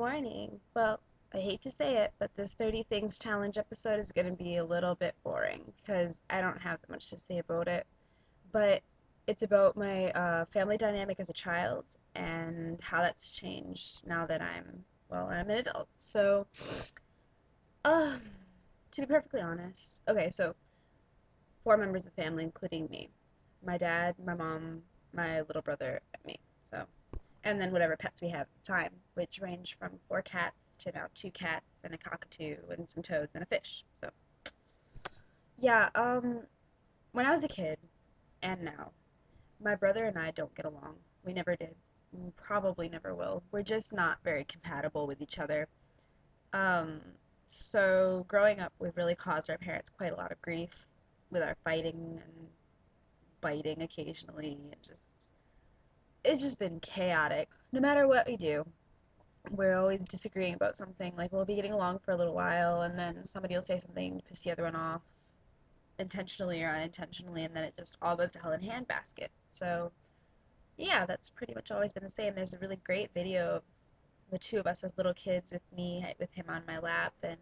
morning. Well, I hate to say it, but this 30 Things Challenge episode is going to be a little bit boring because I don't have that much to say about it. But it's about my family dynamic as a child and how that's changed now that I'm an adult. So, uh, to be perfectly honest, okay, so four members of the family, including me, my dad, my mom, my little brother, and me. So, and then whatever pets we have at the time, which range from four cats to now two cats and a cockatoo and some toads and a fish. So yeah, when I was a kid and now, my brother and I don't get along. We never did. We probably never will. We're just not very compatible with each other. Um, so growing up, we've really caused our parents quite a lot of grief with our fighting and biting occasionally, and just it's just been chaotic. No matter what we do, we're always disagreeing about something. Like we'll be getting along for a little while, and then somebody will say something to piss the other one off, intentionally or unintentionally, and then it just all goes to hell in a handbasket. So yeah, that's pretty much always been the same. There's a really great video of the two of us as little kids with me with him on my lap, and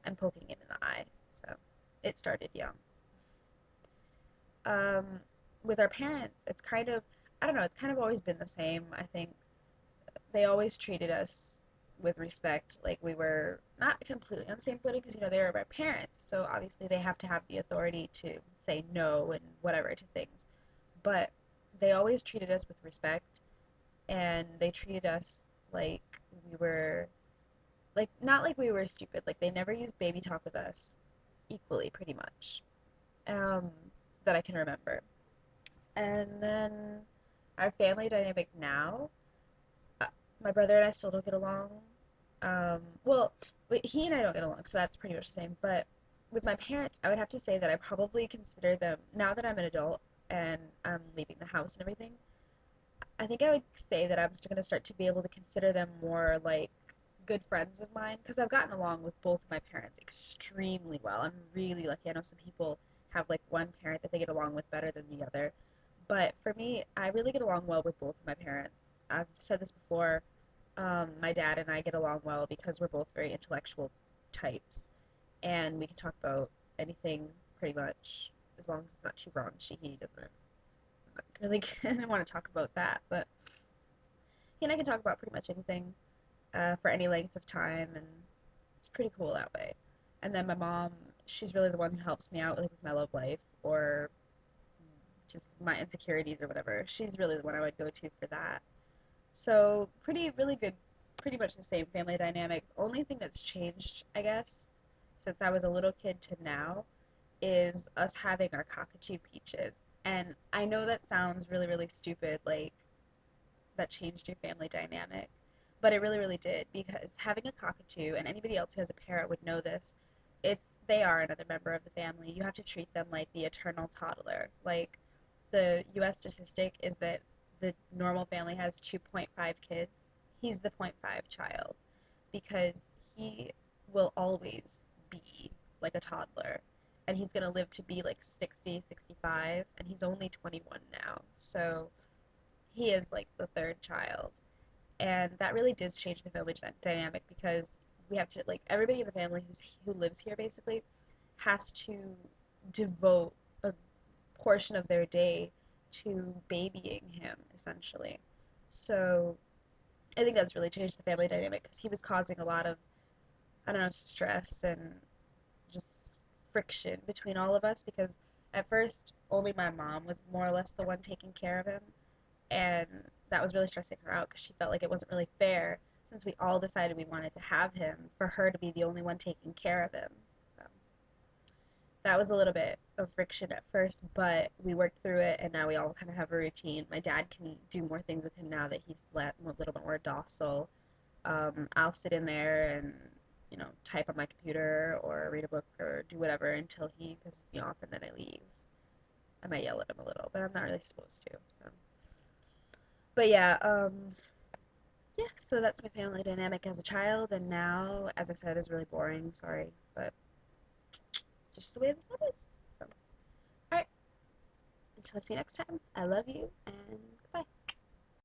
I'm poking him in the eye. So it started young. Um, with our parents, it's kind of I don't know. It's kind of always been the same. I think they always treated us with respect, like we were not completely on the same footing because they were our parents, so obviously they have to have the authority to say no and whatever to things. But they always treated us with respect, and they treated us like we were like not like we were stupid. Like they never used baby talk with us equally, pretty much. Um, that I can remember. And then our family dynamic now, uh, my brother and I still don't get along. Well, he and I don't get along, so that's pretty much the same. But with my parents, I would have to say that I probably consider them, now that I'm an adult and I'm leaving the house and everything, I think I would say that I'm still going to start to be able to consider them more like good friends of mine because I've gotten along with both of my parents extremely well. I'm really lucky. I know some people have like one parent that they get along with better than the other. But for me, I really get along well with both of my parents. I've said this before. My dad and I get along well because we're both very intellectual types, and we can talk about anything pretty much as long as it's not too raunchy. He doesn't really want to talk about that, but he and I can talk about pretty much anything for any length of time, and it's pretty cool that way. And then my mom, she's really the one who helps me out like with my love life or just my insecurities or whatever. She's really the one I would go to for that. So really good, pretty much the same family dynamic. The only thing that's changed, I guess, since I was a little kid to now, is us having our cockatoo Peaches. And I know that sounds really stupid, like that changed your family dynamic, but it really did because having a cockatoo, and anybody else who has a parrot would know this, they are another member of the family. You have to treat them like the eternal toddler. Like the U.S. statistic is that the normal family has 2.5 kids. He's the point 0.5 child because he will always be like a toddler, and he's going to live to be like 60, 65, and he's only 21 now. So he is like the third child. And that really did change the family dynamic because we have to, like, everybody in the family who lives here basically has to devote a portion of their day to babying him, essentially. So I think that's really changed the family dynamic because he was causing a lot of, I don't know, stress and just friction between all of us because at first only my mom was more or less the one taking care of him, and that was really stressing her out because she felt like it wasn't really fair since we all decided we wanted to have him for her to be the only one taking care of him. So that was a little bit of friction at first, but we worked through it, and now we all kind of have a routine. My dad can do more things with him now that he's a little bit more docile. I'll sit in there and type on my computer or read a book or do whatever until he pisses me off, and then I leave. I might yell at him a little, but I'm not really supposed to. So, but yeah, yeah. So that's my family dynamic as a child, and now, as I said, is really boring. Sorry, but just the way that it is. So, all right. Until I see you next time. I love you, and goodbye.